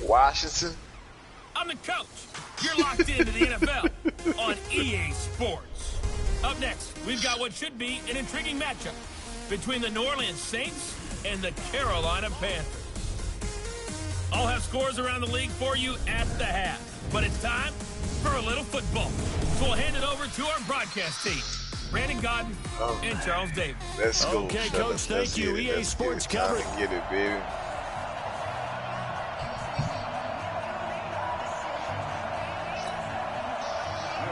Washington. I'm the coach. You're locked into the NFL on EA Sports. Up next, we've got what should be an intriguing matchup between the New Orleans Saints and the Carolina Panthers. I'll have scores around the league for you at the half. But it's time for a little football. So we'll hand it over to our broadcast team, Brandon Godden and Charles Davis. Let's go. Okay, Coach, thank you. EA Sports coverage. Get it, baby.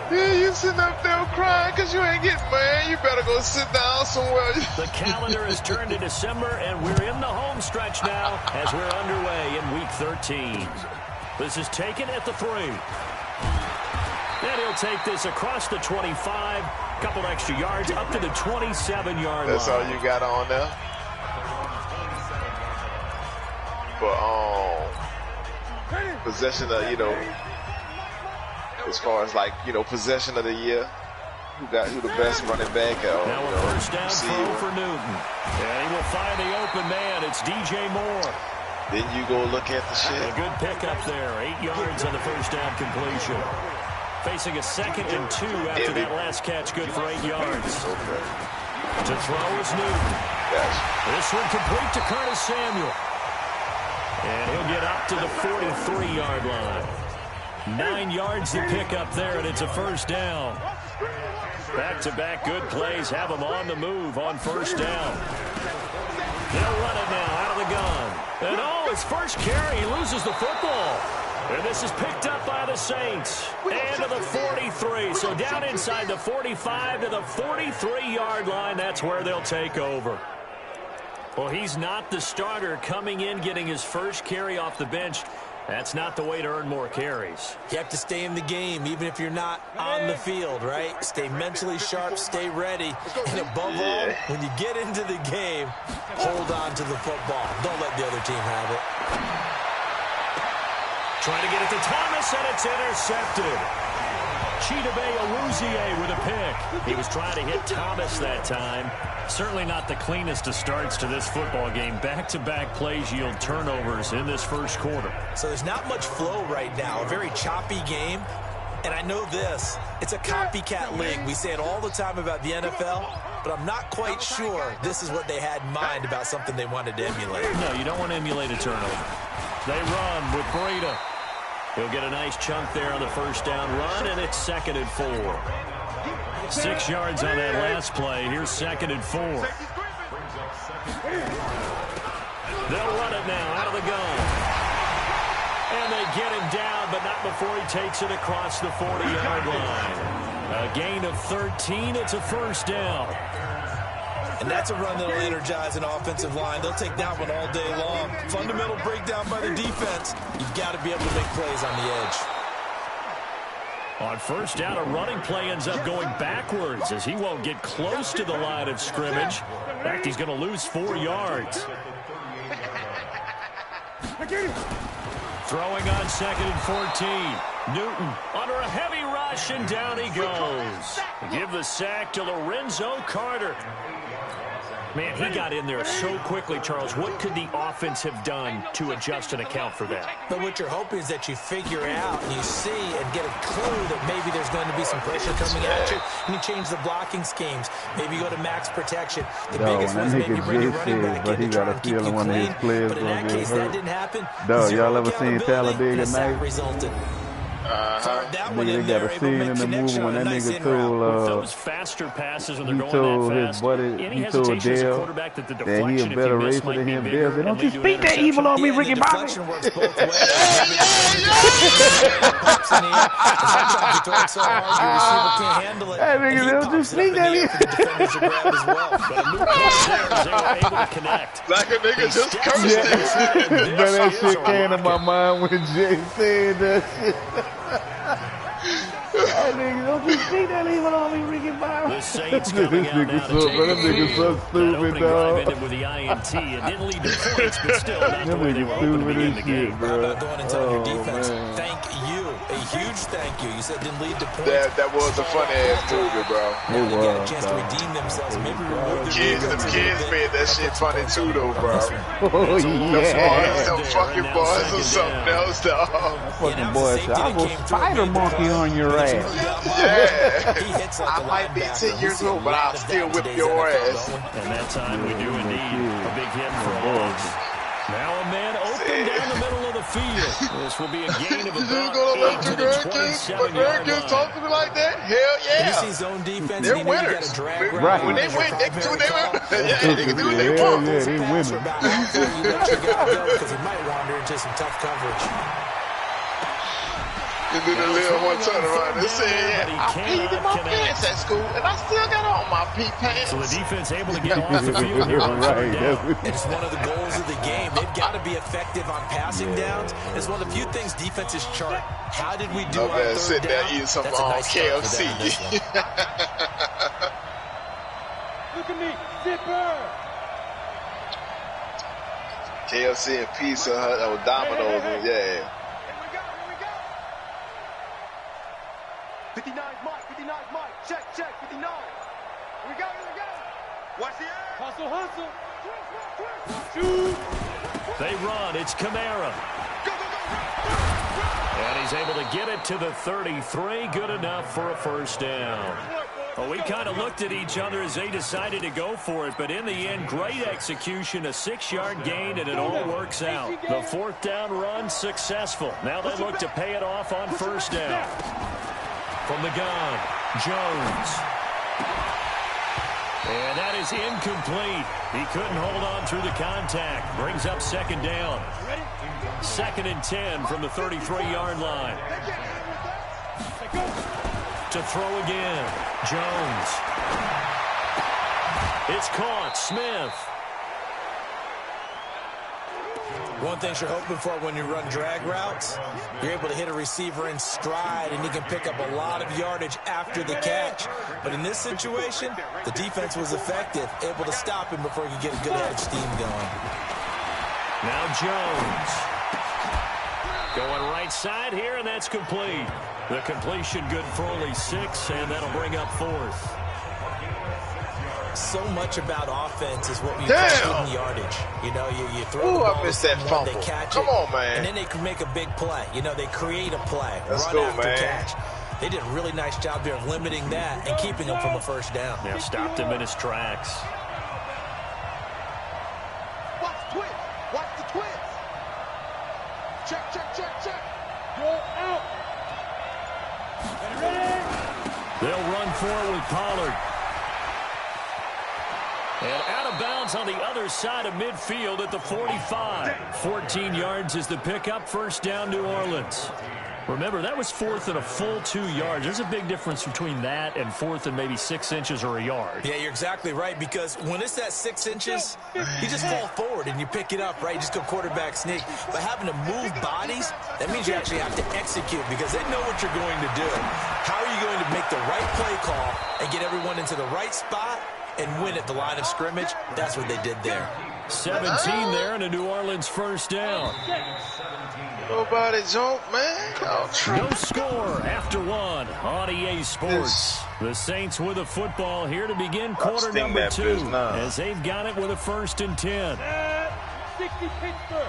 Yeah, you sitting up there crying because you ain't getting man. You better go sit down somewhere. The calendar has turned to December, and we're in the home stretch now as we're underway in Week 13. This is taken at the 3. And he'll take this across the 25, couple extra yards, up to the 27-yard line. That's all you got on there? But, possession of, as far as possession of the year, who the best running back? Now a first down throw for Newton. And he will find the open man. It's DJ Moore. Then you go look at the shit. A good pickup there. 8 yards on the first down completion. Facing a 2nd and 2 after that last catch. Good for 8 yards. Okay. To throw is Newton. Gotcha. This one complete to Curtis Samuel. And he'll get up to the 43-yard line. 9 yards to pick up there, and it's a first down. Back-to-back good plays have him on the move on first down. They'll run it now out of the gun. And his first carry, he loses the football. And this is picked up by the Saints. And to the 43. So down inside the 45 to the 43-yard line. That's where they'll take over. Well, he's not the starter coming in, getting his first carry off the bench. That's not the way to earn more carries. You have to stay in the game, even if you're not on the field, right? Stay mentally sharp, stay ready. And above all, when you get into the game, hold on to the football. Don't let the other team have it. Trying to get it to Thomas, and it's intercepted. Chidobe Awuzie with a pick. He was trying to hit Thomas that time. Certainly not the cleanest of starts to this football game. Back-to-back plays yield turnovers in this first quarter. So there's not much flow right now. A very choppy game. And I know this. It's a copycat league. We say it all the time about the NFL, but I'm not quite sure this is what they had in mind about something they wanted to emulate. No, you don't want to emulate a turnover. They run with Breida. He'll get a nice chunk there on the first down run, and it's 2nd and 4. 6 yards on that last play. Here's 2nd and 4. They'll run it now out of the gun. And they get him down, but not before he takes it across the 40-yard line. A gain of 13. It's a first down. And that's a run that'll energize an offensive line. They'll take that one all day long. Fundamental breakdown by the defense. You've got to be able to make plays on the edge. On first down, a running play ends up going backwards as he won't get close to the line of scrimmage. In fact, he's going to lose 4 yards. Throwing on 2nd and 14. Newton under a heavy rush, and down he goes. Give the sack to Lorenzo Carter. Man, he got in there so quickly, Charles. What could the offense have done to adjust and account for that? But what you're hoping is that you figure out and you see and get a clue that maybe there's going to be some pressure coming at you, and you change the blocking schemes. Maybe you go to max protection. The biggest one is maybe you bring your running back in to try and keep you clean. But in that case, that didn't happen. Y'all ever seen Talladega Nights? Resulted. They got a scene in the movie when that nigga told those faster passes when they're he going told that his fast. buddy, he told Dale that he a better racer than him. Dale said, "Don't you speak that evil on me, Ricky Bobby." Works both ways. Pops in the air. Sometimes you throw it so hard your receiver can't handle it. Hey, nigga, don't you speak that evil. The defenders to grab as well. But a move there, they were able to connect. Like a nigga just cursed it. But that shit came to my mind when Jay said that shit. That nigga. Don't you see that even on me, Ricky Bobby? The Saints coming out now to take nigga so stupid, drive ended with the INT. It didn't lead to points, but still not the way they were hoping to begin the game. How about going and telling your defense, thank you. A huge thank you. You said didn't lead to points. That was a funny-ass movie, bro. Now they got a chance to redeem themselves. Maybe remove the kids made that shit funny too, though, bro. Oh, yeah. Them fucking boys or something else, dog. Fucking boys, I will spider monkey on your ass. Yeah. I might be 10 years old, but I'll still whip your ass. And that time we do indeed a big hit for a loss. Now a man open down the middle of the field. This will be a gain of about 8 to the 27-yard line. Talk to me like that? Hell yeah. You see zone defense, they're winners. Right. When they win, they can do what they want. Yeah, they can do what they want. Yeah, they winning. Because he might wander into some tough coverage. You do the little one turn around and say, yeah, I peed in my pants at school, and I still got on my pee pants. So the defense able to get off the field here on third down. It's one of the goals of the game. They've got to be effective on passing downs. It's one of the few things defenses chart. How did we do on third sit down? There eating some That's KFC. Look at me, zipper. KFC and Pizza Hut or Domino's, yeah. 59 Mike, check, 59. Here we go. Watch the air. Hustle. Shoot. They run, it's Kamara. Go. And he's able to get it to the 33, good enough for a first down. Well, we kind of looked at each other as they decided to go for it, but in the end, great execution, a 6-yard gain, and it all works out. The fourth down run successful. Now they look to pay it off on first down. From the gun, Jones. And that is incomplete. He couldn't hold on through the contact. Brings up second down. 2nd and 10 from the 33-yard line. To throw again, Jones. It's caught, Smith. One thing you're hoping for when you run drag routes, you're able to hit a receiver in stride, and he can pick up a lot of yardage after the catch. But in this situation, the defense was effective, able to stop him before he could get a good head of steam going. Now Jones. Going right side here, and that's complete. The completion good for only 6, and that'll bring up 4th. So much about offense is what we call hidden yardage. You know, you throw the ball to someone, they catch it, man. and then they can make a big play. You know, they create a play, Let's run go, after man. catch. They did a really nice job there of limiting that and keeping him from a first down. Now stopped him in his tracks. Watch the twist. Check. Go out. Ready? They'll run forward with Pollard. And out of bounds on the other side of midfield at the 45. 14 yards is the pickup. First down, New Orleans. Remember, that was 4th and a full 2 yards. There's a big difference between that and 4th and maybe 6 inches or a yard. Yeah, you're exactly right, because when it's at 6 inches, you just fall forward and you pick it up, right? You just go quarterback sneak. But having to move bodies, that means you actually have to execute, because they know what you're going to do. How are you going to make the right play call and get everyone into the right spot and win at the line of scrimmage? That's what they did there. 17 there and a New Orleans first down. Nobody joke, man. No score after 1 on EA Sports. The Saints with the football here to begin quarter number 2 as they've got it with a 1st and 10. 60 Pittsburgh.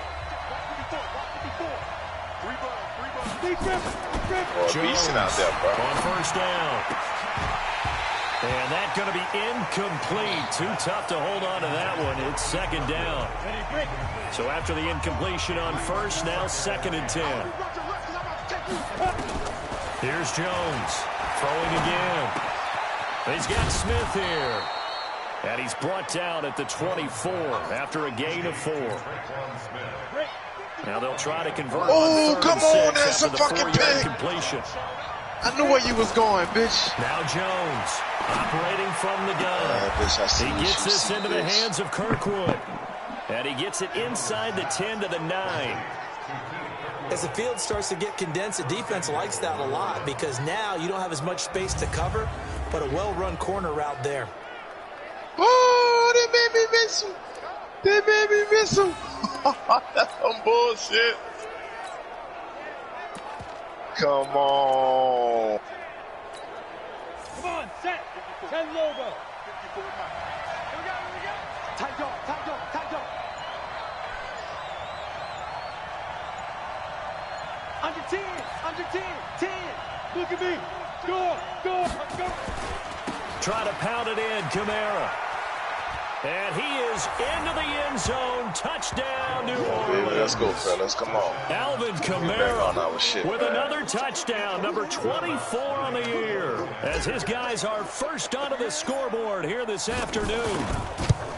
Jones out there, bro. On first down. And that's going to be incomplete. Too tough to hold on to that one. It's 2nd down. So after the incompletion on first, now 2nd and 10. Here's Jones throwing again. He's got Smith here. And he's brought down at the 24 after a gain of 4. Now they'll try to convert. Oh, come on, that's a the fucking 4-yard pick. completion. I knew where you was going, bitch. Now Jones operating from the gun. He gets this into the hands of Kirkwood. And he gets it inside the 10 to the 9. As the field starts to get condensed, the defense likes that a lot because now you don't have as much space to cover, but a well-run corner route there. Oh, they made me miss him. They made me miss him. That's some bullshit. Come on. Come on, set. 10 logo. Here we go. Tight dog. Under 10. 10. Look at me. Go. Try to pound it in, Kamara. And he is into the end zone. Touchdown, New Orleans. Let's go, fellas. Come on. Alvin Kamara with another touchdown, number 24 on the year, as his guys are first onto the scoreboard here this afternoon.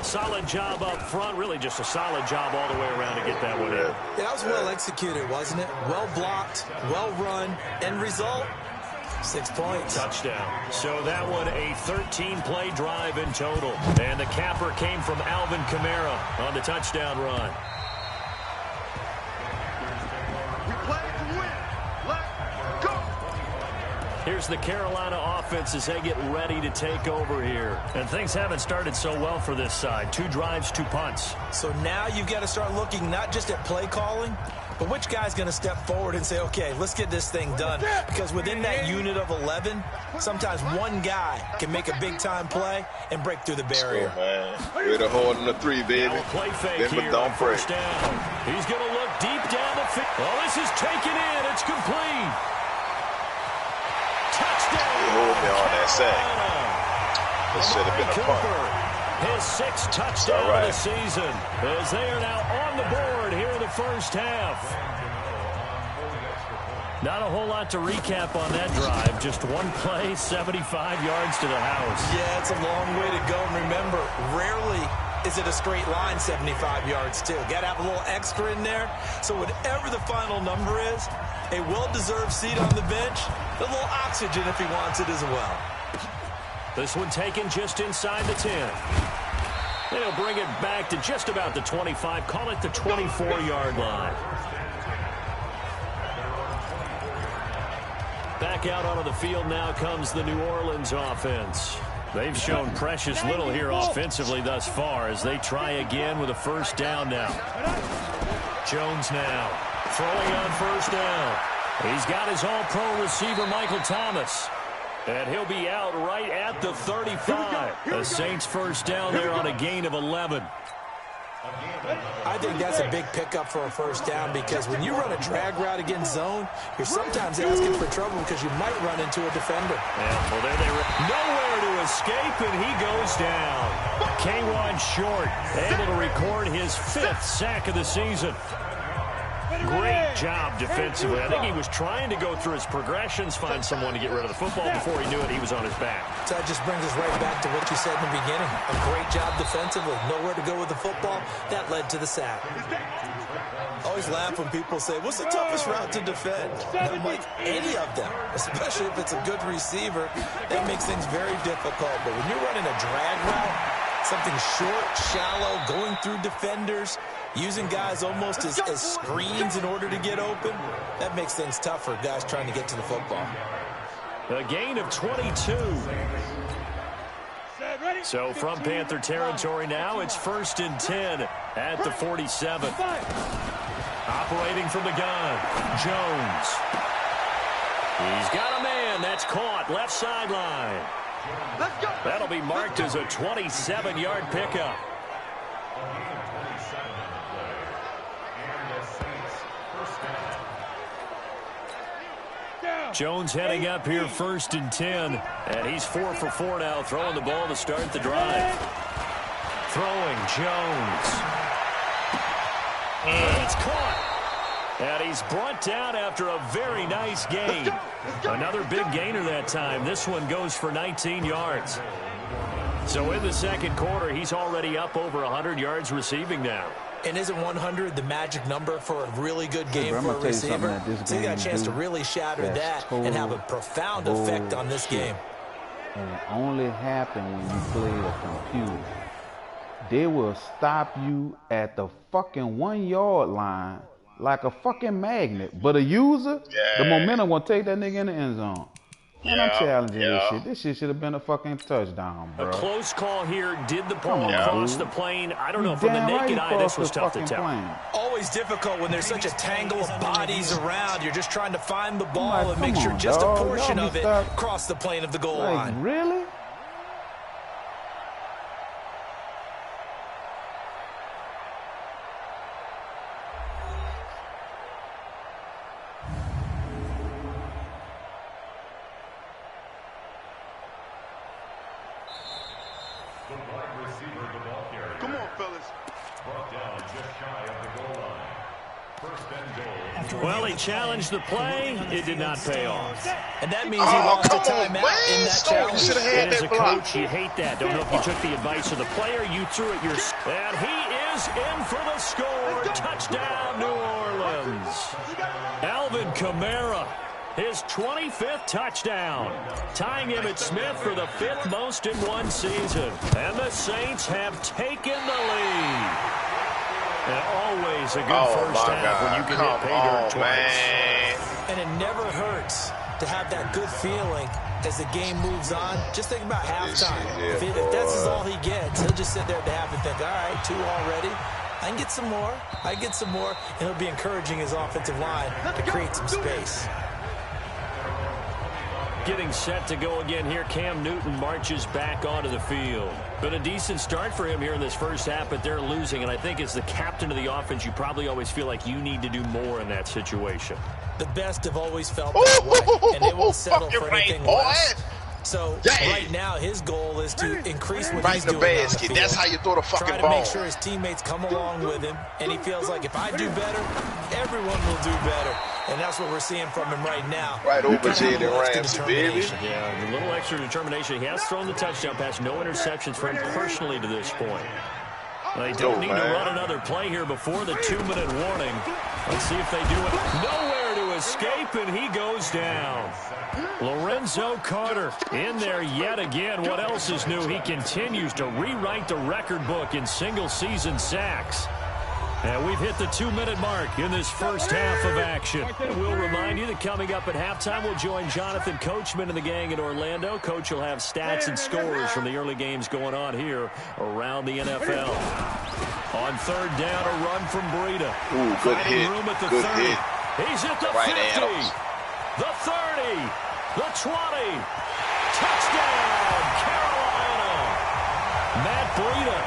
Solid job up front, really just a solid job all the way around to get that one in. Yeah, that was well executed, wasn't it? Well blocked, well run, end result, 6 points. Touchdown. So that one a 13-play drive in total. And the capper came from Alvin Kamara on the touchdown run. We play to win. Let's go. Here's the Carolina offense as they get ready to take over here. And things haven't started so well for this side. 2 drives, 2 punts. So now you've got to start looking not just at play calling, but which guy's going to step forward and say, okay, let's get this thing done. Because within that unit of 11, sometimes one guy can make a big-time play and break through the barrier. Oh, man. Way to hold in the 3, baby. Now play fake then, here. Don't break. First down. He's going to look deep down the field. Oh, this is taken in. It's complete. Touchdown. He hold me on that sack. This should have been a punt. His 6th touchdown of the season, as they are now on the board here in the first half. Not a whole lot to recap on that drive. Just one play, 75 yards to the house. Yeah, it's a long way to go. And remember, rarely is it a straight line 75 yards, too. Got to have a little extra in there. So whatever the final number is, a well-deserved seat on the bench, a little oxygen if he wants it as well. This one taken just inside the 10. They'll bring it back to just about the 25. Call it the 24-yard line. Back out onto the field now comes the New Orleans offense. They've shown precious little here offensively thus far as they try again with a first down now. Jones now throwing on first down. He's got his all-pro receiver Michael Thomas. And he'll be out right at the 35. The Saints first down there on a gain of 11. I think that's a big pickup for a first down because when you run a drag route against zone, you're sometimes asking for trouble because you might run into a defender. Yeah, well, there they were. Nowhere to escape, and he goes down. K1 Short able to record his 5th sack of the season. Great job defensively. I think he was trying to go through his progressions, find someone to get rid of the football. Before he knew it, he was on his back. So that just brings us right back to what you said in the beginning. A great job defensively. Nowhere to go with the football. That led to the sack. I always laugh when people say, what's the toughest route to defend? And I'm like, any of them, especially if it's a good receiver, that makes things very difficult. But when you're running a drag route, something short, shallow, going through defenders, using guys almost as screens in order to get open, that makes things tough for guys trying to get to the football. A gain of 22. So from Panther territory now, it's 1st and 10 at the 47. Operating from the gun, Jones. He's got a man. That's caught. Left sideline. That'll be marked as a 27-yard pickup. Jones heading up here 1st and 10. And he's 4 for 4 now, throwing the ball to start the drive. Throwing Jones. And it's caught. And he's brought down after a very nice gain. Another big gainer that time. This one goes for 19 yards. So in the second quarter, he's already up over 100 yards receiving now. And isn't 100 the magic number for a really good game for a receiver? So you got a chance to really shatter that and have a profound effect on this game. And it only happened when you played a computer. They will stop you at the fucking 1 yard line like a fucking magnet. But a user, the momentum will take that nigga in the end zone. Man, I'm challenging this shit. This shit should have been a fucking touchdown, bro. A close call here. Did the ball cross the plane? I don't know. From the naked eye, this was tough to tell. Always difficult when there's such a tangle of bodies around. You're just trying to find the ball and make sure just a portion of it crossed the plane of the goal line. Really? Well, he challenged the play. It did not pay off. And that means he lost a timeout in that challenge. And as a coach, you hate that. Don't know if you took the advice of the player. You threw it yourself. And he is in for the score. Touchdown, New Orleans. Alvin Kamara, his 25th touchdown, tying Emmitt Smith for the 5th most in one season. And the Saints have taken the lead. And always a good first half when you can hit pay dirt twice. And it never hurts to have that good feeling as the game moves on. Just think about halftime. If that's all he gets, he'll just sit there at the half and think, all right, 2 already. I can get some more. I get some more. And he'll be encouraging his offensive line to create some space. Getting set to go again here. Cam Newton marches back onto the field. Been a decent start for him here in this first half, but they're losing. And I think as the captain of the offense, you probably always feel like you need to do more in that situation. The best have always felt that way, and they won't settle for anything less. So right now, his goal is to increase what he's doing on the field. That's how you throw the fucking ball. Try to make sure his teammates come along with him, and he feels like if I do better, everyone will do better. And that's what we're seeing from him right now. Right over Jalen Ramsey, baby. Yeah, a little extra determination. He has thrown the touchdown pass. No interceptions for him personally to this point. They don't need to run another play here before the 2-minute warning. Let's see if they do it. Nowhere to escape, and he goes down. Lorenzo Carter in there yet again. What else is new? He continues to rewrite the record book in single-season sacks. And we've hit the 2-minute mark in this first half of action. And we'll remind you that coming up at halftime, we'll join Jonathan Coachman and the gang in Orlando. Coach will have stats and scores from the early games going on here around the NFL. On 3rd down, a run from Breida. Ooh, good hit. Room at the good 30. hit. He's at the 50, the 30, the 20. Touchdown, Carolina. Matt Breida,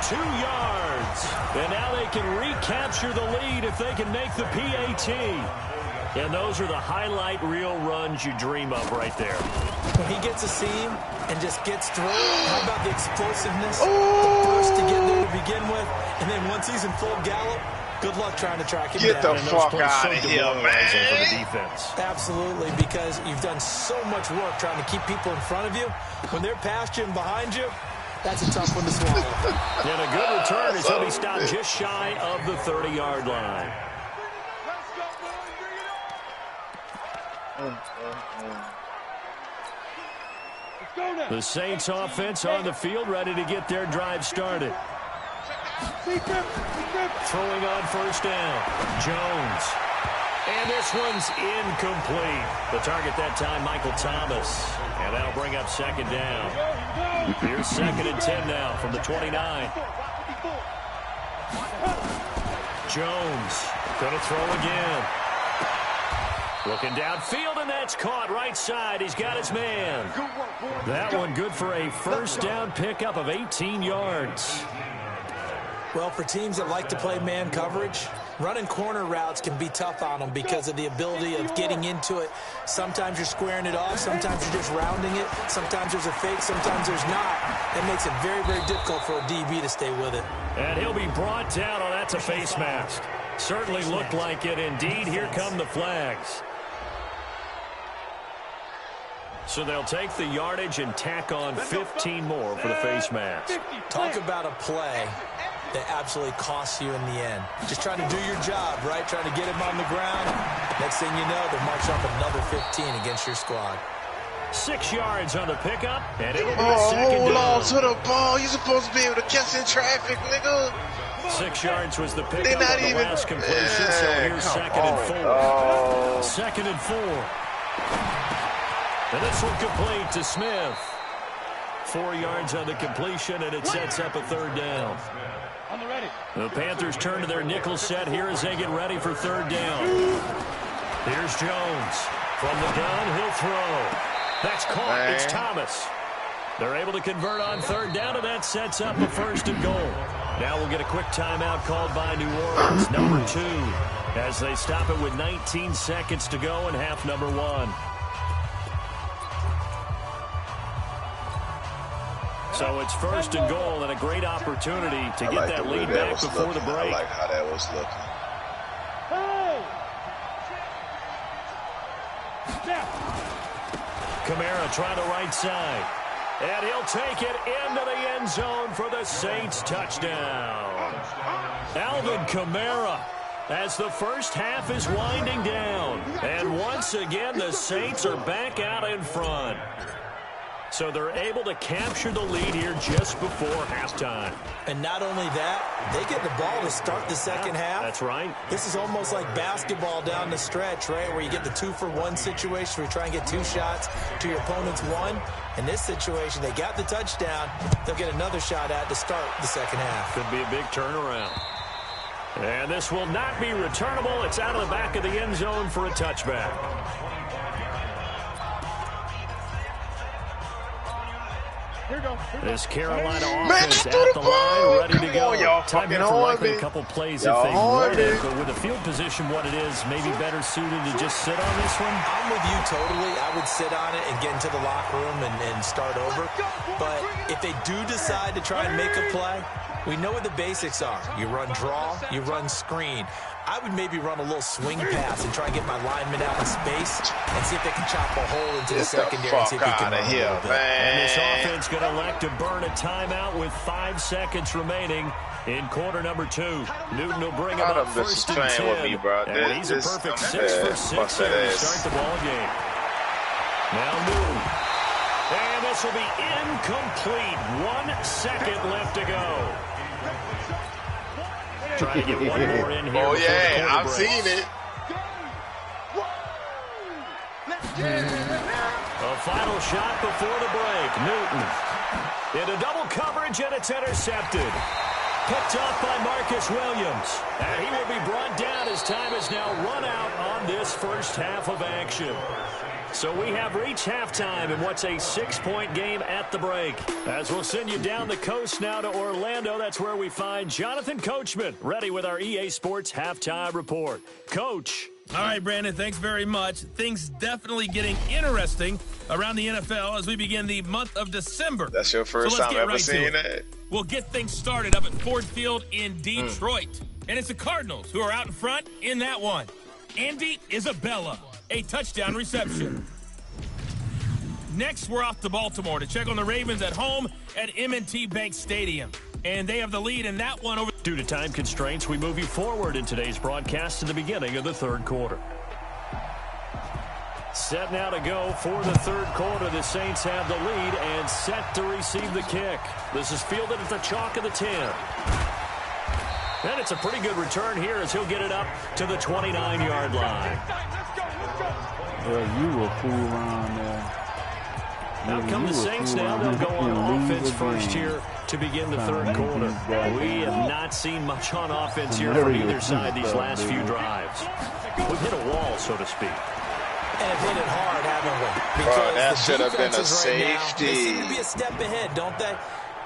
82 yards. And now they can recapture the lead if they can make the PAT. And those are the highlight reel runs you dream of right there. When he gets a seam and just gets through, how about the explosiveness? The burst to get there to begin with. And then once he's in full gallop, good luck trying to track him down. Get the fuck out of here, man. For the defense. Absolutely, because you've done so much work trying to keep people in front of you. When they're past you and behind you, that's a tough one to swallow. And a good return as he'll be stopped just shy of the 30-yard line. The Saints offense on the field, ready to get their drive started. Throwing on 1st down, Jones. And this one's incomplete. The target that time, Michael Thomas. And that'll bring up 2nd down. Here's 2nd and 10 now from the 29. Jones gonna throw again. Looking downfield, and that's caught right side. He's got his man. That one good for a 1st down pickup of 18 yards. Well, for teams that like to play man coverage, running corner routes can be tough on them because of the ability of getting into it. Sometimes you're squaring it off. Sometimes you're just rounding it. Sometimes there's a fake. Sometimes there's not. That makes it very, very difficult for a DB to stay with it. And he'll be brought down. Oh, that's a face mask. Certainly looked like it. Indeed, here come the flags. So they'll take the yardage and tack on 15 more for the face mask. Talk about a play that absolutely costs you in the end. Just trying to do your job, right? Trying to get him on the ground. Next thing you know, they'll march up another 15 against your squad. 6 yards on the pickup, and it'll be a 2nd down. Hold on to the ball. You're supposed to be able to catch in traffic, nigga. 6 yards was the pickup on the last completion, so here's 2nd and 4. 2nd and 4. And this one complete to Smith. 4 yards on the completion, and it sets up a 3rd down. The Panthers turn to their nickel set here as they get ready for 3rd down. Here's Jones. From the gun, he'll throw. That's caught. It's Thomas. They're able to convert on 3rd down, and that sets up a 1st and goal. Now we'll get a quick timeout called by New Orleans, number 2, as they stop it with 19 seconds to go in half number 1. So it's 1st and goal and a great opportunity to get that lead back before the break. I like how that was looking. Kamara trying the right side. And he'll take it into the end zone for the Saints touchdown. Alvin Kamara, as the first half is winding down. And once again, the Saints are back out in front. So they're able to capture the lead here just before halftime. And not only that, they get the ball to start the second half. That's right. This is almost like basketball down the stretch, right, where you get the 2-for-1 situation where you try and get 2 shots to your opponent's 1. In this situation, they got the touchdown. They'll get another shot at to start the second half. Could be a big turnaround. And this will not be returnable. It's out of the back of the end zone for a touchback. This Carolina offense at the line, ready to go. Time here for likely a couple plays if they want it. But with the field position what it is, maybe better suited to just sit on this one. I'm with you totally. I would sit on it and get into the locker room and start over. But if they do decide to try and make a play, we know what the basics are. You run draw, you run screen. I would maybe run a little swing pass and try and get my lineman out in space and see if they can chop a hole into the secondary and see if he can run a little bit. And this offense going to elect to burn a timeout with 5 seconds remaining in quarter number 2. Newton will bring him up 1st and 10. With me, bro. And he's a perfect 6 for 6 here to start the ball game. Now Newton. And this will be incomplete. 1 second left to go. Trying to get one more in here. Oh, yeah, I've seen it. A final shot before the break. Newton into double coverage, and it's intercepted. Picked off by Marcus Williams. And he will be brought down as time is now run out on this first half of action. So we have reached halftime in what's a 6-point game at the break. As we'll send you down the coast now to Orlando, that's where we find Jonathan Coachman, ready with our EA Sports Halftime Report. Coach. All right, Brandon, thanks very much. Things definitely getting interesting around the NFL as we begin the month of December. That's your first time ever seeing that? We'll get things started up at Ford Field in Detroit. And it's the Cardinals who are out in front in that one. Andy Isabella. A touchdown reception. Next, we're off to Baltimore to check on the Ravens at home at M&T Bank Stadium. And they have the lead in that one over. Due to time constraints, we move you forward in today's broadcast to the beginning of the 3rd quarter. Set now to go for the 3rd quarter. The Saints have the lead and set to receive the kick. This is fielded at the chalk of the 10. And it's a pretty good return here as he'll get it up to the 29-yard line. Well, you a fool around there. Out come the Saints now. They'll go on offense first here to begin the 3rd quarter. We have not seen much on offense here from either side these last few drives. We've hit a wall, so to speak. And have hit it hard, haven't we? Bro, that should have been a safety. They seem to be a step ahead, don't they?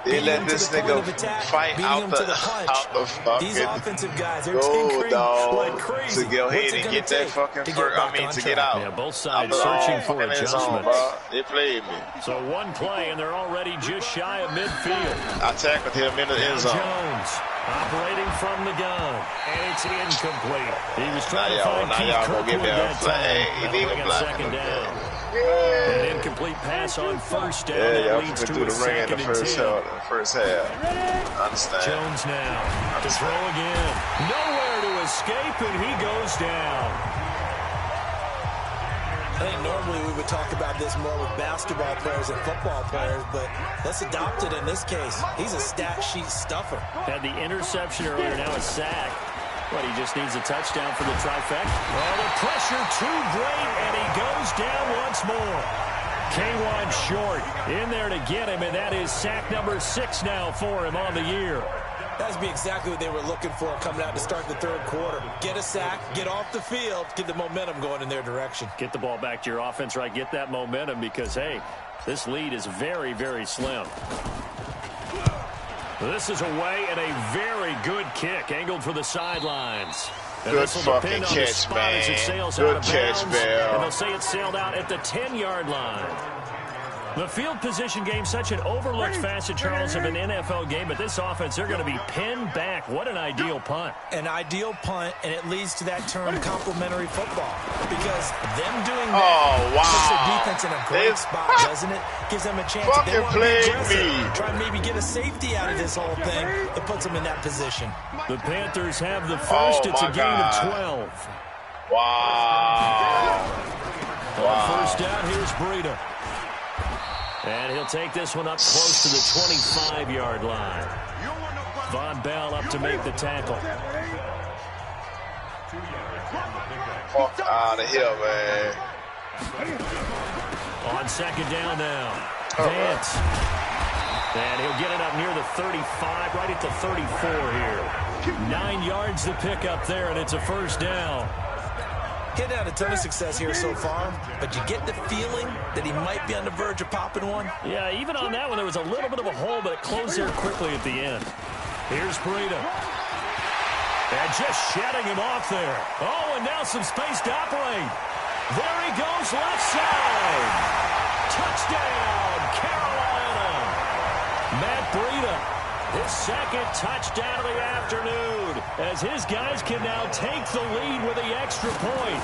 They let this nigga fight out the fucking These offensive guys, they're tinkering like crazy. To go ahead and get that fucking to get out. Yeah, both sides searching for adjustments. They played me. So one play, and they're already just shy of midfield. I tackled him in the end zone. Jones operating from the gun, and it's incomplete. He was trying to find Keith Kirkwood that time. That'll bring a second down. An incomplete pass on first down. That leads to a 2nd and 10. First half. Understand. Jones now to throw again. Nowhere to escape, and he goes down. I think normally we would talk about this more with basketball players and football players, but let's adopt it in this case. He's a stat sheet stuffer. Had the interception earlier, now a sack. But he just needs a touchdown for the trifecta. Oh, the pressure too great, and he goes down once more. K1 short in there to get him, and that is sack number 6 now for him on the year. That would be exactly what they were looking for coming out to start the third quarter. Get a sack, get off the field, get the momentum going in their direction. Get the ball back to your offense, right? Get that momentum because, hey, this lead is very, very slim. This is away and a very good kick, angled for the sidelines. And good fucking catch, man. Good catch, Bell. And they'll say it sailed out at the 10-yard line. The field position game, such an overlooked facet, Charles, of an NFL game, but this offense, they're going to be pinned back. What an ideal punt. An ideal punt, and it leads to that term complementary football. Because them doing that puts their defense in a great spot, doesn't it? Gives them a chance. Fucking play me. Try and maybe get a safety out of this whole thing. It puts them in that position. The Panthers have the first. It's a gain of 12. Wow. First down, here's Breida. And he'll take this one up close to the 25-yard line. Von Bell up to make the tackle. Fuck out of here, man. On second down now. Vance. And he'll get it up near the 35, right at the 34 here. 9 yards to pick up there, and it's a first down. He's had a ton of success here so far, but you get the feeling that he might be on the verge of popping one. Yeah, even on that one, there was a little bit of a hole, but it closed there quickly at the end. Here's Breida. And just shedding him off there. Oh, and now some space to operate. There he goes, left side. Touchdown, Carolina. Matt Breida, his second touchdown of the afternoon, as his guys can now take the lead with the extra point.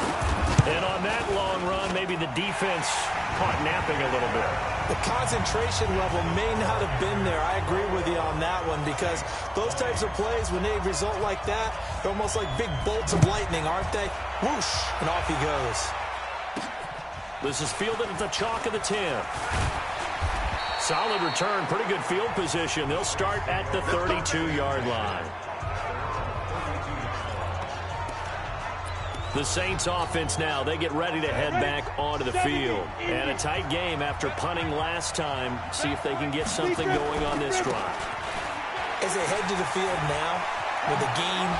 And on that long run, maybe the defense caught napping a little bit. The concentration level may not have been there. I agree with you on that one, because those types of plays, when they result like that, they're almost like big bolts of lightning, aren't they? Whoosh, and off he goes. This is fielded at the chalk of the 10. Solid return, pretty good field position. They'll start at the 32-yard line. The Saints offense now, they get ready to head back onto the field. And a tight game after punting last time. See if they can get something going on this drive. As they head to the field now, with the game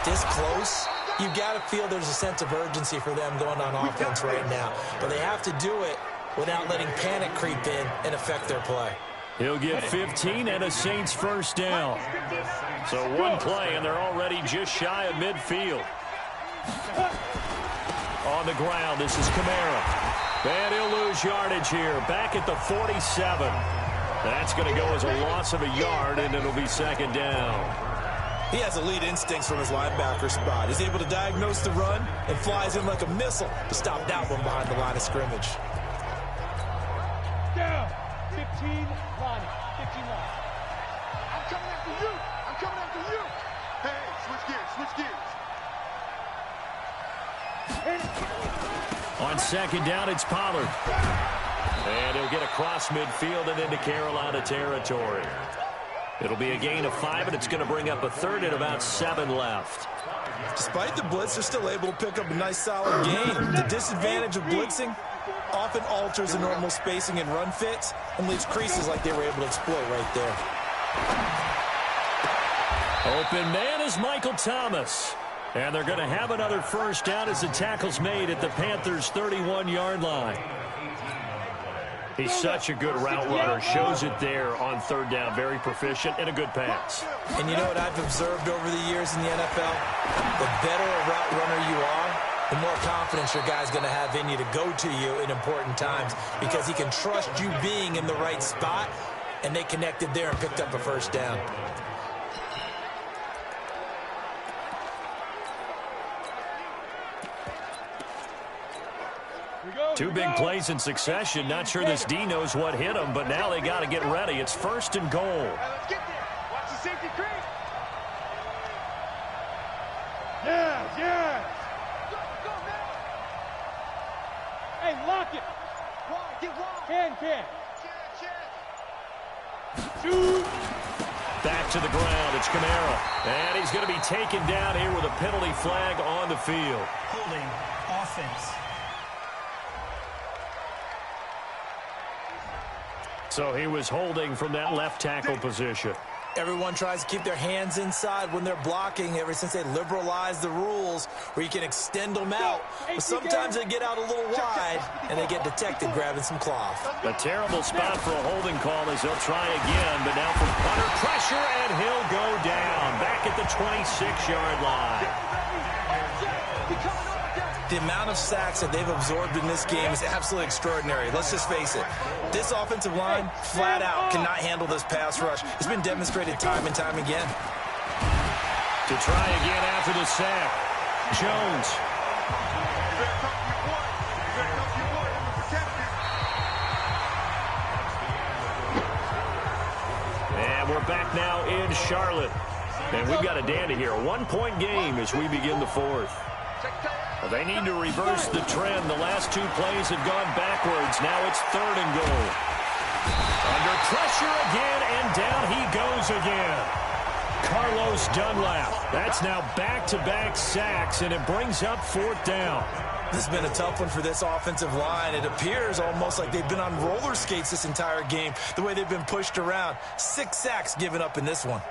this close, you've got to feel there's a sense of urgency for them going on offense right now. But they have to do it without letting panic creep in and affect their play. He'll get 15 and a Saints first down. So one play, and they're already just shy of midfield. On the ground, this is Kamara. And he'll lose yardage here, back at the 47. That's going to go as a loss of a yard, and it'll be second down. He has elite instincts from his linebacker spot. He's able to diagnose the run and flies in like a missile to stop that one behind the line of scrimmage. Down. 15 line. 15 line. I'm coming after you. I'm coming after you. Hey, switch gears. Switch gears. On second down, it's Pollard. And he'll get across midfield and into Carolina territory. It'll be a gain of 5, and it's going to bring up a third and about 7 left. Despite the blitz, they're still able to pick up a nice, solid gain. The disadvantage of blitzing often alters the normal spacing and run fits and leaves creases like they were able to exploit right there. Open man is Michael Thomas. And they're going to have another first down as the tackle's made at the Panthers' 31-yard line. He's such a good route runner. Shows it there on third down. Very proficient and a good pass. And you know what I've observed over the years in the NFL? The better a route runner you are, the more confidence your guy's going to have in you to go to you in important times, because he can trust you being in the right spot, and they connected there and picked up a first down. Two big plays in succession. Not sure this D knows what hit him, but now they got to get ready. It's first and goal. Let's get there. Watch the safety creep. Yeah. Go, man. Hey, lock it. Can. Shoot. Back to the ground. It's Kamara. And he's going to be taken down here with a penalty flag on the field. Holding offense. So he was holding from that left tackle position. Everyone tries to keep their hands inside when they're blocking ever since they liberalized the rules where you can extend them out. But sometimes they get out a little wide and they get detected grabbing some cloth. A terrible spot for a holding call as they'll try again, but now from under pressure, and he'll go down back at the 26-yard line. The amount of sacks that they've absorbed in this game is absolutely extraordinary. Let's just face it. This offensive line, flat out, cannot handle this pass rush. It's been demonstrated time and time again. To try again after the sack, Jones. And we're back now in Charlotte. And we've got a dandy here. A one-point game as we begin the fourth. Well, they need to reverse the trend. The last two plays have gone backwards. Now it's 3rd and goal. Under pressure again, and down he goes again. Carlos Dunlap. That's now back-to-back sacks, and it brings up 4th down. This has been a tough one for this offensive line. It appears almost like they've been on roller skates this entire game, the way they've been pushed around. 6 sacks given up in this one.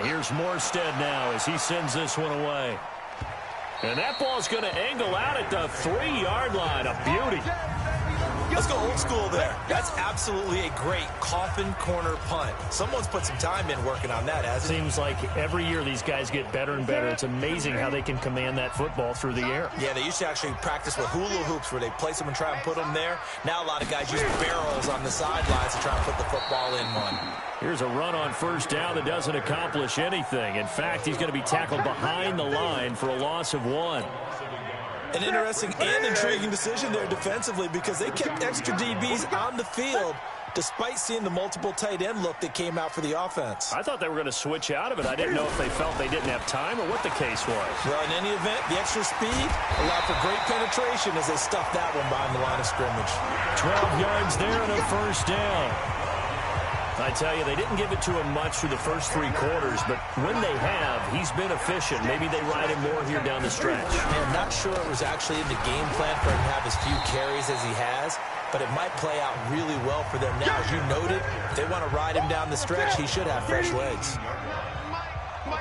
Here's Morstead now as he sends this one away. And that ball's going to angle out at the 3-yard line. A beauty. Let's go old school there. That's absolutely a great coffin corner punt. Someone's put some time in working on that, hasn't it? Seems like every year these guys get better and better. It's amazing how they can command that football through the air. Yeah, they used to actually practice with hula hoops where they place them and try and put them there. Now a lot of guys use barrels on the sidelines to try and put the football in one. Here's a run on 1st down that doesn't accomplish anything. In fact, he's going to be tackled behind the line for a loss of 1. An interesting and intriguing decision there defensively because they kept extra DBs on the field despite seeing the multiple tight end look that came out for the offense. I thought they were going to switch out of it. I didn't know if they felt they didn't have time or what the case was. Well, in any event, the extra speed allowed for great penetration as they stuffed that one behind the line of scrimmage. 12 yards there and a 1st down. I tell you, they didn't give it to him much through the first 3 quarters, but when they have, he's been efficient. Maybe they ride him more here down the stretch. I'm not sure it was actually in the game plan for him to have as few carries as he has, but it might play out really well for them now. As you noted, if they want to ride him down the stretch, he should have fresh legs. Well,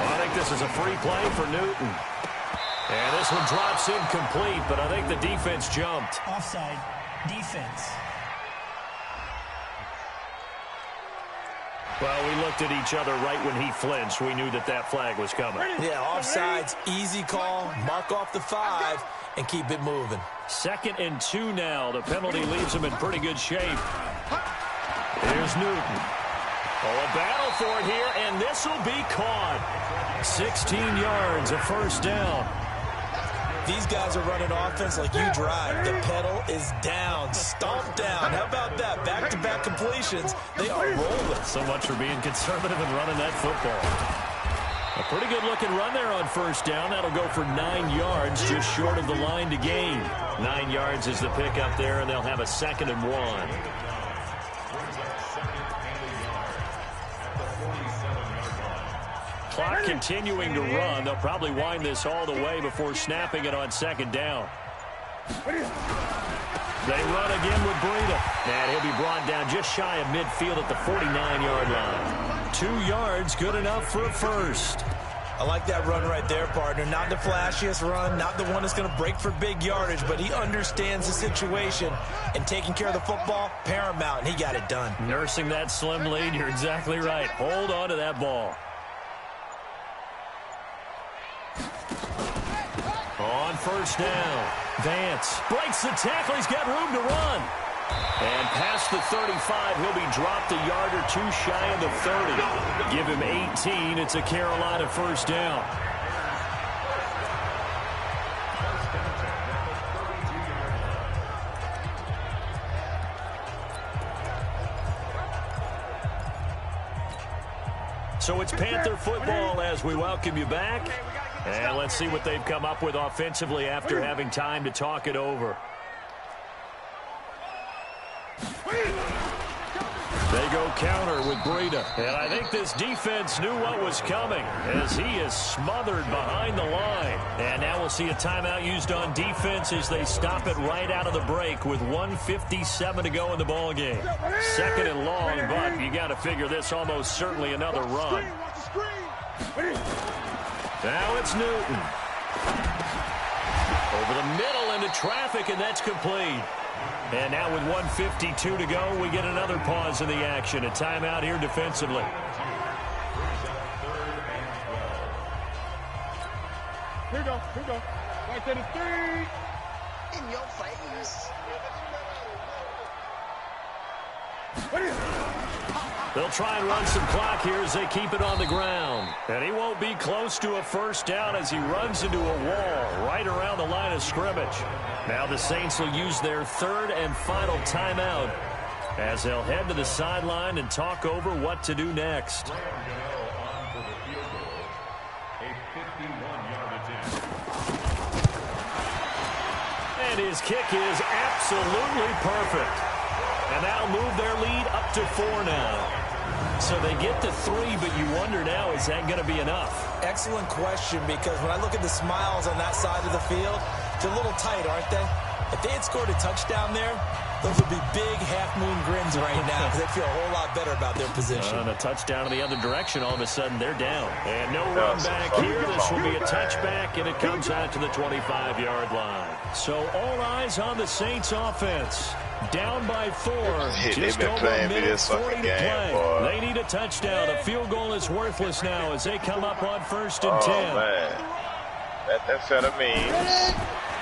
I think this is a free play for Newton. And this one drops incomplete, but I think the defense jumped. Offside. Defense. Well, we looked at each other right when he flinched. We knew that that flag was coming. Yeah, offsides, easy call, mark off the 5, and keep it moving. 2nd and 2 now. The penalty leaves him in pretty good shape. Here's Newton. Oh, a battle for it here, and this will be caught. 16 yards, a 1st down. These guys are running offense like you drive. The pedal is down, stomped down. How about that? Back-to-back completions. They are rolling. So much for being conservative and running that football. A pretty good-looking run there on 1st down. That'll go for 9 yards, just short of the line to gain. 9 yards is the pickup there, and they'll have a 2nd and 1. Clock continuing to run. They'll probably wind this all the way before snapping it on 2nd down. They run again with Breida. And he'll be brought down just shy of midfield at the 49-yard line. 2 yards, good enough for a 1st. I like that run right there, partner. Not the flashiest run, not the one that's going to break for big yardage, but he understands the situation, and taking care of the football, paramount, and he got it done. Nursing that slim lead, you're exactly right. Hold on to that ball. On 1st down, Vance breaks the tackle. He's got room to run. And past the 35, he'll be dropped a yard or 2 shy of the 30. Give him 18. It's a Carolina 1st down. So it's Panther football as we welcome you back. And let's see what they've come up with offensively after having time to talk it over. They go counter with Breida. And I think this defense knew what was coming as he is smothered behind the line. And now we'll see a timeout used on defense as they stop it right out of the break with 1:57 to go in the ballgame. Second and long, but you got to figure this almost certainly another run. Now it's Newton. Over the middle into traffic, and that's complete. And now with 1:52 to go, we get another pause in the action. A timeout here defensively. Here we go. Right to the street. In your face. They'll try and run some clock here as they keep it on the ground. And he won't be close to a first down as he runs into a wall right around the line of scrimmage. Now the Saints will use their third and final timeout as they'll head to the sideline and talk over what to do next. And his kick is absolutely perfect. And that'll move their lead up to 4 now. So they get to 3, but you wonder now, is that going to be enough? Excellent question, because when I look at the smiles on that side of the field, they're a little tight, aren't they? If they had scored a touchdown there, those would be big half-moon grins right now because they feel a whole lot better about their position. And a touchdown in the other direction, all of a sudden they're down. And no run back here. This will be a touchback, and it comes out to the 25-yard line. So all eyes on the Saints offense. Down by 4. Just over a minute 40 to play. They need a touchdown. A field goal is worthless now as they come up on 1st and 10. Oh, man. That fella means.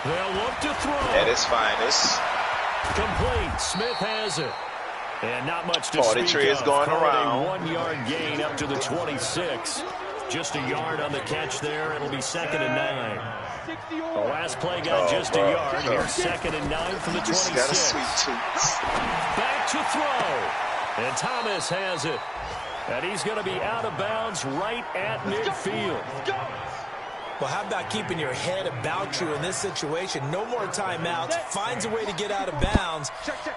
They'll look to throw. At his finest. Complete. Smith has it. And not much to 43 speak is of. going Called around. A 1-yard gain up to the 26. Just a yard on the catch there. It'll be 2nd and 9. The last play got just a yard. Here's 2nd and 9 from the 26. Back to throw. And Thomas has it. And he's going to be out of bounds right at midfield. Well, how about keeping your head about you in this situation? No more timeouts. Finds a way to get out of bounds.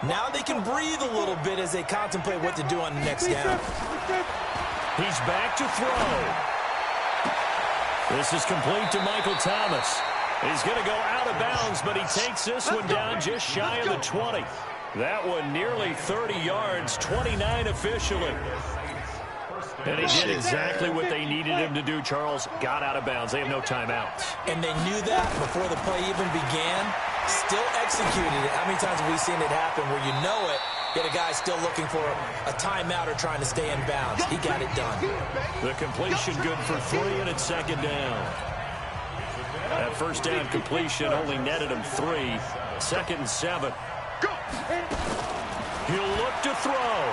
Now they can breathe a little bit as they contemplate what to do on the next down. He's back to throw. This is complete to Michael Thomas. He's going to go out of bounds, but he takes this one down just shy of the 20. That one nearly 30 yards, 29 officially. And he did exactly what they needed him to do, Charles. Got out of bounds. They have no timeouts. And they knew that before the play even began. Still executed it. How many times have we seen it happen where you know it, yet a guy still looking for a timeout or trying to stay in bounds? He got it done. The completion good for 3, and it's 2nd down. That first down completion only netted him 3. 2nd and 7. He'll look to throw.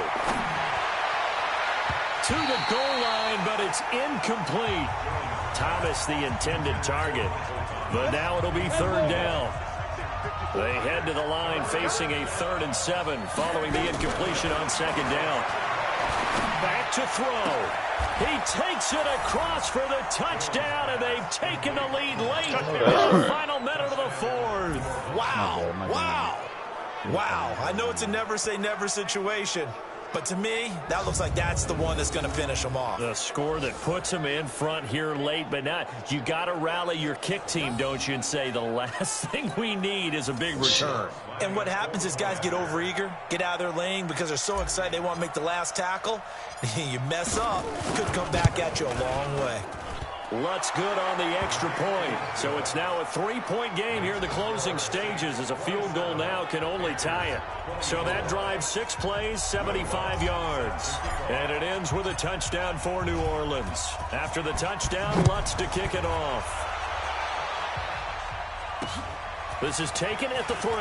To the goal line, but it's incomplete. Thomas the intended target. But now it'll be 3rd down. They head to the line facing a 3rd and 7 following the incompletion on 2nd down. Back to throw. He takes it across for the touchdown, and they've taken the lead late in the final minute of the 4th. Wow. I know it's a never say never situation, but to me, that looks like that's the one that's going to finish them off. The score that puts them in front here late, but not. You got to rally your kick team, don't you, and say the last thing we need is a big return. And what happens is guys get overeager, get out of their lane because they're so excited they want to make the last tackle. You mess up, could come back at you a long way. Lutz good on the extra point. So it's now a 3-point game here in the closing stages as a field goal now can only tie it. So that drives 6 plays, 75 yards. And it ends with a touchdown for New Orleans. After the touchdown, Lutz to kick it off. This is taken at the 3.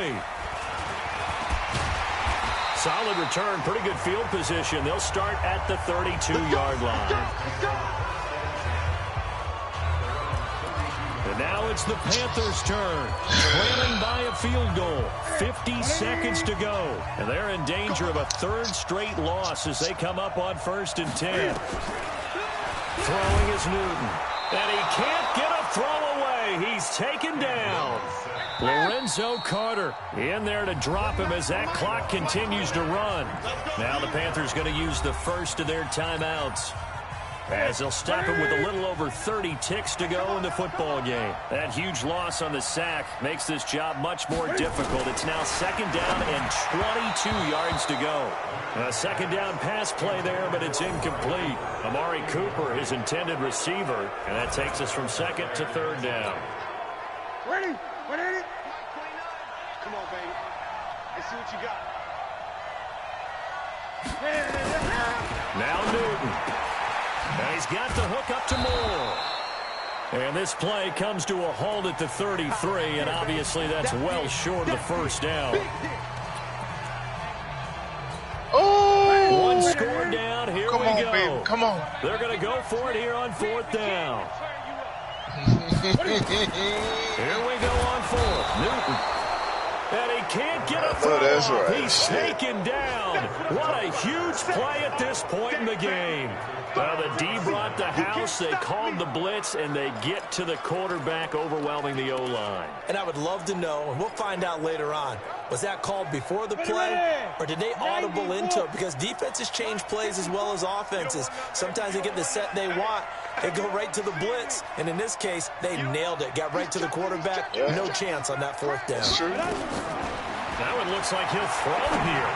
Solid return, pretty good field position. They'll start at the 32-yard line. And now it's the Panthers' turn, trailing by a field goal. 50 seconds to go. And they're in danger of a 3rd straight loss as they come up on 1st and 10. Throwing is Newton. And he can't get a throw away. He's taken down. Lorenzo Carter in there to drop him as that clock continues to run. Now the Panthers going to use the first of their timeouts, as they'll stop him with a little over 30 ticks to go in the football game. That huge loss on the sack makes this job much more difficult. It's now 2nd down and 22 yards to go. A 2nd down pass play there, but it's incomplete. Amari Cooper, his intended receiver, and that takes us from 2nd to 3rd down. Ready? Ready? Come on, baby. Let's see what you got. Now Newton. And he's got the hook up to Moore. And this play comes to a halt at the 33, and obviously that's well short of the 1st down. Oh! One score down. Here we go. Baby. Come on. They're going to go for it here on 4th down. Here we go on 4th. Newton. And he can't get a throw that's off. right. He's taken down. What a huge play at this point in the game. Well, the D brought the house. They called the blitz, and they get to the quarterback, overwhelming the O-line. And I would love to know, and we'll find out later on, was that called before the play, or did they audible into it? Because defenses change plays as well as offenses. Sometimes they get the set they want. They go right to the blitz, and in this case, they nailed it. Got right to the quarterback. No chance on that 4th down. Now it looks like he'll throw here.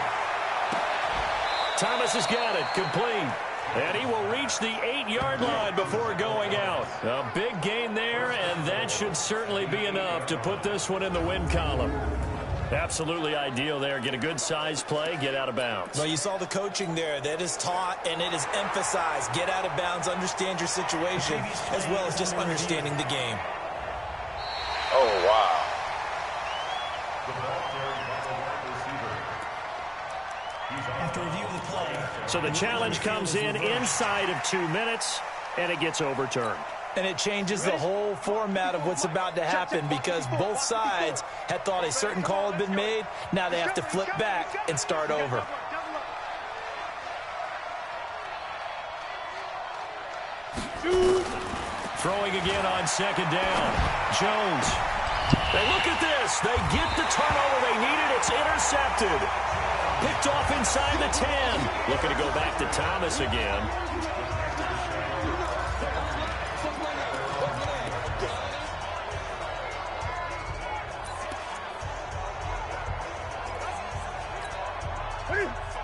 Thomas has got it. Complete. And he will reach the 8-yard line before going out. A big gain there, and that should certainly be enough to put this one in the win column. Absolutely ideal there. Get a good size play, get out of bounds. Well, you saw the coaching there. That is taught and it is emphasized. Get out of bounds, understand your situation, as well as just understanding the game. Oh, wow. After review of the play. So the challenge comes in inside of 2 minutes, and it gets overturned. And it changes the whole format of what's about to happen, because both sides had thought a certain call had been made. Now they have to flip back and start over. Throwing again on 2nd down. Jones. They look at this. They get the turnover they needed. It's intercepted. Picked off inside the 10. Looking to go back to Thomas again.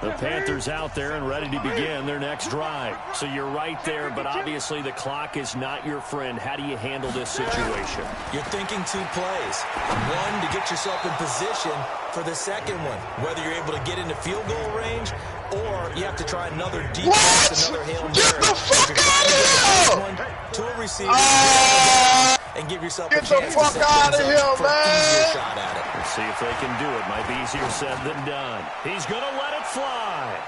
The Panthers out there and ready to begin their next drive. So you're right there, but obviously the clock is not your friend. How do you handle this situation? You're thinking 2 plays. One, to get yourself in position for the second one, whether you're able to get into field goal range or you have to try another deep pass, another Hail Mary. Get the fuck out of here! To a receiver and give yourself a chance to set things up for an easier shot at it. We'll see if they can do it. Might be easier said than done. He's going to let it fly.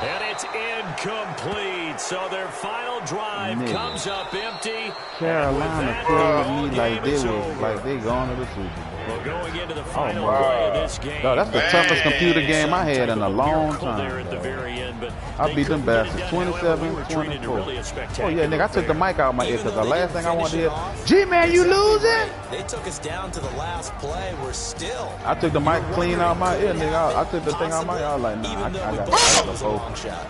And it's incomplete. So their final drive comes up empty. Carolina played me like they going to the Super Bowl. Well, going into the final play of this game. No, that's the toughest computer game I had in a long time. I beat them bastards 27-24. Oh yeah, nigga, I took the mic out of my ear because the last thing I wanted to hear, G-Man, you losing? They took us down to the last play. We're still. I took the mic clean out of my ear, nigga. I took the thing out of my ear. I was like, nah, I got the long shot.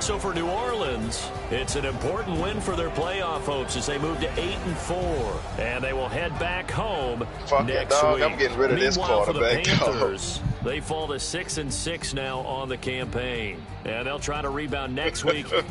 So for New Orleans, it's an important win for their playoff hopes as they move to 8-4, and they will head back home next week. I'm getting rid of this quarterback. For the Panthers, they fall to 6-6 now on the campaign, and they'll try to rebound next week as